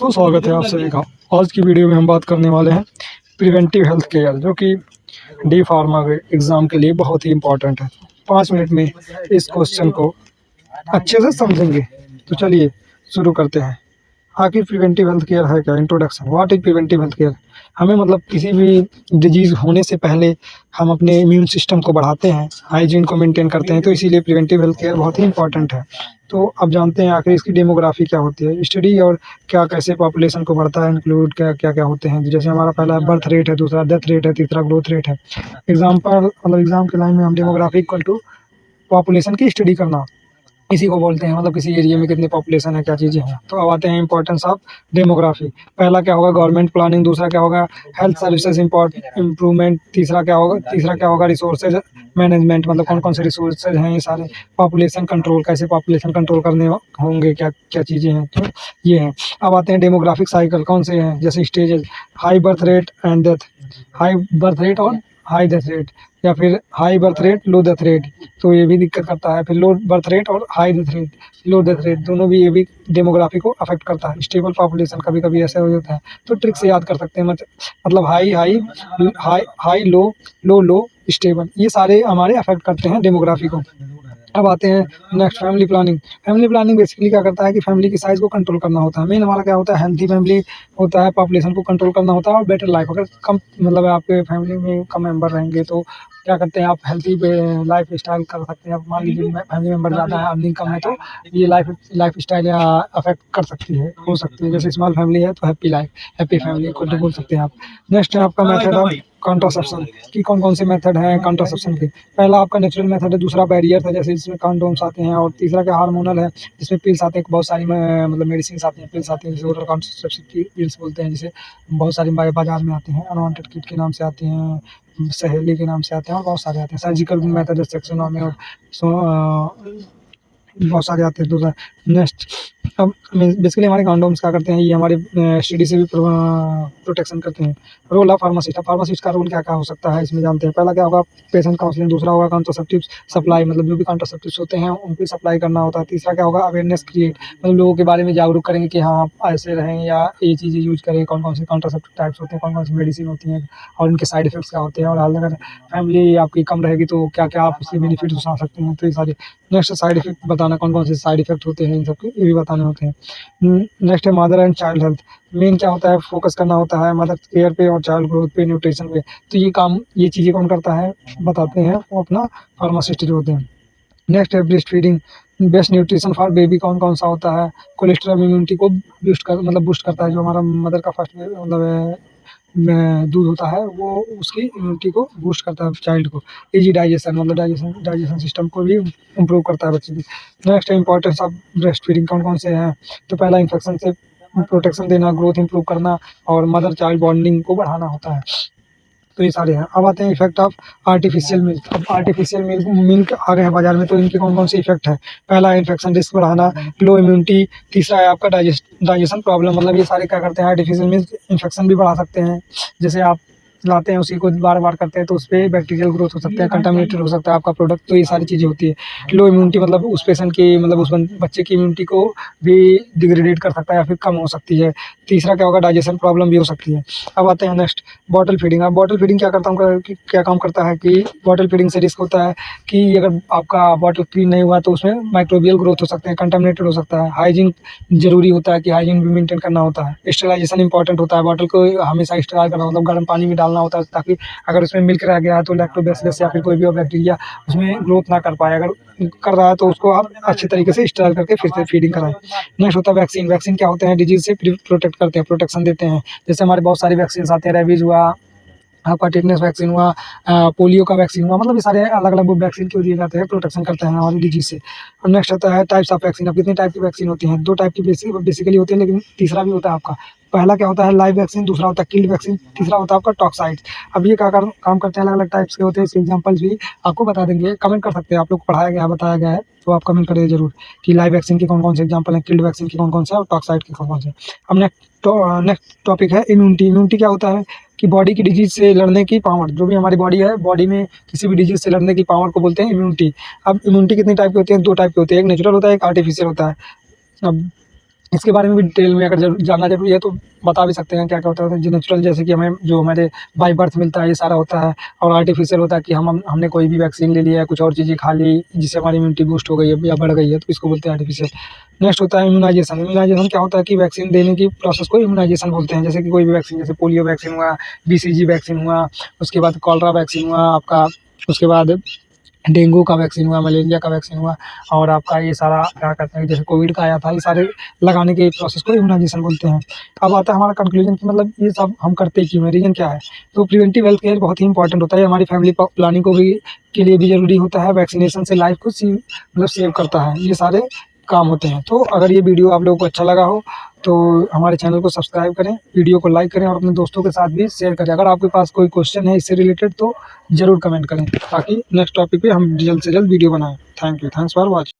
तो स्वागत है आप सभी का। आज की वीडियो में हम बात करने वाले हैं प्रिवेंटिव हेल्थ केयर, जो कि डी फार्मा के एग्ज़ाम के लिए बहुत ही इम्पोर्टेंट है। 5 मिनट में इस क्वेश्चन को अच्छे से समझेंगे। तो चलिए शुरू करते हैं। आखिर प्रिवेंटिव हेल्थ केयर है क्या? Introduction. What is preventive health care? हमें मतलब किसी भी डिजीज़ होने से पहले हम अपने इम्यून सिस्टम को बढ़ाते हैं, हाइजीन को मेंटेन करते हैं, तो इसीलिए प्रिवेंटिव हेल्थ केयर बहुत ही इंपॉर्टेंट है। तो अब जानते हैं आखिर इसकी डेमोग्राफी क्या होती है, स्टडी और क्या कैसे पॉपुलेशन को बढ़ता है, इंक्लूड क्या-क्या होते हैं। जैसे हमारा पहला बर्थ रेट है, दूसरा डेथ रेट है, तीसरा ग्रोथ रेट है। एग्ज़ाम्पल मतलब एग्ज़ाम के लाइन में हम डेमोग्राफी इक्वल टू पॉपुलेशन की स्टडी करना, इसी को बोलते हैं। मतलब किसी एरिया में कितनी पॉपुलेशन है, क्या चीज़ें हैं। तो अब आते हैं इंपॉर्टेंस ऑफ डेमोग्राफी। पहला क्या होगा? Government planning. दूसरा क्या होगा? Health services improvement. तीसरा क्या होगा? Resources management. मतलब कौन कौन से रिसोर्सेज हैं ये सारे। पॉपुलेशन कंट्रोल, कैसे पॉपुलेशन कंट्रोल करने होंगे, क्या क्या चीज़ें हैं, तो ये हैं। अब आते हैं डेमोग्राफिक साइकिल कौन से हैं, जैसे stages, high birth rate and death, high birth rate और हाई डेथ रेट, या फिर हाई बर्थ रेट लो डेथ रेट, तो ये भी दिक्कत करता है। फिर लो बर्थ रेट और हाई डेथ रेट, लो डेथ रेट, दोनों भी ये भी डेमोग्राफी को अफेक्ट करता है। स्टेबल पॉपुलेशन कभी कभी ऐसा हो जाता है, तो ट्रिक से याद कर सकते हैं। मतलब high high high high low, low low, stable, ये सारे हमारे अफेक्ट करते हैं डेमोग्राफी को। अब आते हैं next, family planning. Family planning basically क्या करता है कि फैमिली की साइज़ को कंट्रोल करना होता है। मेन हमारा क्या होता है? हेल्थी फैमिली होता है, पॉपुलेशन को कंट्रोल करना होता है और बेटर लाइफ। अगर कम मतलब आपके फैमिली में कम मेंबर रहेंगे तो क्या करते हैं आप? हेल्थी लाइफ स्टाइल कर सकते हैं। अब मान लीजिए फैमिली मेंबर ज़्यादा है, अर्निंग कम है, तो ये लाइफ स्टाइल या अफेक्ट कर सकती है, हो सकती है। जैसे स्मॉल फैमिली है तो हैप्पी लाइफ, हैप्पी फैमिली को बोल सकते हैं आप। नेक्स्ट है आपका मेथड ऑफ कॉन्ट्रासेप्शन, कि कौन कौन से मेथड हैं कॉन्ट्रासेप्शन के। पहला आपका नेचुरल मेथड है, दूसरा बैरियर है, जैसे इसमें कंडोम्स आते हैं, और तीसरा क्या हार्मोनल है, जिसमें पिल्स आते हैं, बहुत सारी मतलब मेडिसिन आती हैं, पिल्स आती हैं, जैसे ओरल कॉन्ट्रासेप्शन की पिल्स बोलते हैं, जिसे बहुत सारी बाजार में आते हैं, अनवांटेड किट के नाम से आते हैं, सहेली के नाम से आते हैं, और बहुत सारे आते हैं। सर्जिकल मेथड, सेक्शन में, और बहुत सारे आते हैं। दूसरा नेक्स्ट, अब बेसिकली हमारे कंडोम्स क्या करते हैं, ये हमारे एसटीडी से भी प्रोटेक्शन करते हैं। रोल ऑफ फार्मासिस्ट, फार्मासिस्ट का रोल क्या क्या हो सकता है इसमें जानते हैं। पहला क्या होगा? Patient counselling. दूसरा होगा कॉन्ट्रासेप्टिव सप्लाई, मतलब जो भी कॉन्ट्रासेप्टिव्स होते हैं उनकी सप्लाई करना होता है। तीसरा क्या होगा? अवेयरनेस क्रिएट, मतलब लोगों के बारे में जागरूक करेंगे कि हाँ आप ऐसे रहें या ये चीज़ें यूज करें, कौन कौन से कॉन्ट्रासेप्टिव टाइप्स होते हैं, कौन कौन सी मेडिसिन होती हैं, और उनके साइड इफेक्ट्स क्या होते हैं, और अगर फैमिली आपकी कम रहेगी तो क्या क्या आप उसके बेनिफिट उठा सकते हैं, तो ये सारे। नेक्स्ट, साइड इफेक्ट बताना, कौन कौन से साइड इफेक्ट होते हैं इन सबके, ये भी बताने होते हैं। नेक्स्ट है mother and child health. Main क्या होता है? फोकस करना होता है मदर केयर पे और चाइल्ड ग्रोथ पे, न्यूट्रिशन पे। तो ये चीज़ें कौन करता है बताते हैं, वो अपना फार्मासिस्ट जो होते हैं। नेक्स्ट है breast feeding, best nutrition for baby कौन कौन सा होता है। कोलेस्ट्रॉल इम्यूनिटी को बूस्ट करता है, जो हमारा मदर का फर्स्ट मतलब में दूध होता है, वो उसकी इम्यूनिटी को बूस्ट करता है चाइल्ड को। इजी डाइजेशन, मतलब डाइजेशन सिस्टम को भी इम्प्रूव करता है बच्चे की। नेक्स्ट है इंपॉर्टेंस ऑफ ब्रेस्ट फीडिंग, कौन कौन से हैं। तो पहला, इन्फेक्शन से प्रोटेक्शन देना, ग्रोथ इंप्रूव करना, और मदर चाइल्ड बॉन्डिंग को बढ़ाना होता है। तो ये सारे हैं। अब आते हैं इफेक्ट ऑफ आर्टिफिशियल मिल्क। अब आर्टिफिशियल मिल्क आ गए हैं बाजार में, तो इनके कौन कौन से इफेक्ट है। पहला, इन्फेक्शन रिस्क बढ़ाना, लो इम्यूनिटी। तीसरा है आपका डाइजेशन प्रॉब्लम, मतलब ये सारे क्या करते हैं? आर्टिफिशियल मिल्क इन्फेक्शन भी बढ़ा सकते हैं। जैसे आप लाते हैं उसी को बार बार करते हैं, तो उस पर बैक्टीरियल ग्रोथ हो सकता है, कंटामिनेटेड हो सकता है आपका प्रोडक्ट, तो ये सारी चीज़ें होती है। लो इम्यूनिटी, मतलब उस पेशेंट की, मतलब उस बच्चे की इम्यूनिटी को भी डिग्रेडेट कर सकता है या फिर कम हो सकती है। तीसरा क्या होगा? डाइजेशन प्रॉब्लम भी हो सकती है। अब आते हैं नेक्स्ट, बॉटल फीडिंग। अब बॉटल फीडिंग क्या काम करता है कि बॉटल फीडिंग से रिस्क होता है कि अगर आपका बॉटल क्लीन नहीं हुआ तो उसमें माइक्रोबियल ग्रोथ हो सकते हैं, कंटामिनेटेड हो सकता है। हाइजीन ज़रूरी होता है कि हाइजीन भी मेंटेन करना होता है। स्टेरिलाइजेशन इंपॉर्टेंट होता है, बॉटल को हमेशा स्टेराइल करना, मतलब गर्म पानी में डालना होता है, ताकि अगर उसमें मिल्क रह गया है तो लैक्टोबैसिलस या फिर कोई भी और बैक्टीरिया उसमें ग्रोथ ना कर पाए। अगर कर रहा है तो उसको आप अच्छे तरीके से स्टेराइल करके फिर से फीडिंग कराएं। नेक्स्ट होता है वैक्सीन। वैक्सीन क्या होते हैं? डिजीज से प्रोटेक्ट करते हैं, प्रोटेक्शन देते हैं। जैसे हमारे बहुत सारे वैक्सीन आते हैं, रेबीज हुआ, आपका टिटनेस वैक्सीन हुआ, पोलियो का वैक्सीन हुआ, मतलब ये सारे अलग अलग वैक्सीन क्यों दिए जाते हैं? प्रोटेक्शन करते हैं हमारी डिजीज से। और नेक्स्ट आता है टाइप्स ऑफ वैक्सीन। अब कितने टाइप की वैक्सीन होती हैं? 2 टाइप की बेसिकली होती है, लेकिन तीसरा भी होता है आपका। पहला क्या होता है? Live vaccine. दूसरा होता है किल्ड वैक्सीन। तीसरा होता है आपका टॉक्साइड्स। अब ये क्या काम करते हैं? अलग अलग टाइप्स के होते हैं, इसके एग्जाम्पल्स भी आपको बता देंगे, कमेंट कर सकते हैं। आप लोग को पढ़ाया गया है, बताया गया है, तो आप कमेंट करिए जरूर कि लाइव वैक्सीन के कौन कौन से एग्जाम्पल हैं, किल्ड वैक्सीन के कौन कौन से, और टॉक्साइड के कौन कौन से। अब नेक्स्ट टॉपिक है इम्यूनिटी। इम्यूनिटी क्या होता है कि बॉडी की डिजीज से लड़ने की पावर, जो भी हमारी बॉडी है, बॉडी में किसी भी डिजीज से लड़ने की पावर को बोलते हैं इम्यूनिटी। अब इम्यूनिटी कितनी टाइप की होती है? 2 टाइप की होती है, एक नेचुरल होता है, एक आर्टिफिशियल होता है। अब इसके बारे में भी डिटेल में अगर जानना ज़रूरी है तो बता भी सकते हैं क्या क्या होता है। जो नेचुरल जैसे कि हमें जो हमारे बाय बर्थ मिलता है ये सारा होता है, और आर्टिफिशियल होता है कि हमने कोई भी वैक्सीन ले लिया है, कुछ और चीज़ें खा ली जिससे हमारी इम्यूनिटी बूस्ट हो गई है या बढ़ गई है, तो इसको बोलते हैं आर्टिफिशियल। नेक्स्ट होता है इम्यूनाइजेशन। इम्यूनाइजेशन क्या होता है कि वैक्सीन देने की प्रोसेस को इम्यूनाइजेशन बोलते हैं। जैसे कि कोई भी वैक्सीन, जैसे पोलियो वैक्सीन हुआ, बीसीजी वैक्सीन हुआ, उसके बाद कॉलरा वैक्सीन हुआ आपका, उसके बाद डेंगू का वैक्सीन हुआ, मलेरिया का वैक्सीन हुआ, और आपका ये सारा क्या कहते हैं, जैसे कोविड का आया था, ये सारे लगाने के प्रोसेस को इम्यूनाइजेशन बोलते हैं। अब आता है हमारा कंक्लूजन कि मतलब ये सब हम करते क्यों हैं, रीज़न क्या है। तो प्रिवेंटिव हेल्थ केयर बहुत ही इंपॉर्टेंट होता है, हमारी फैमिली प्लानिंग को भी के लिए भी ज़रूरी होता है। वैक्सीनेशन से लाइफ को मतलब सेव करता है, ये सारे काम होते हैं। तो अगर ये वीडियो आप लोगों को अच्छा लगा हो तो हमारे चैनल को सब्सक्राइब करें, वीडियो को लाइक करें और अपने दोस्तों के साथ भी शेयर करें। अगर आपके पास कोई क्वेश्चन है इससे रिलेटेड तो ज़रूर कमेंट करें, ताकि नेक्स्ट टॉपिक पे हम जल्द से जल्द वीडियो बनाएँ। Thank you, thanks for watching.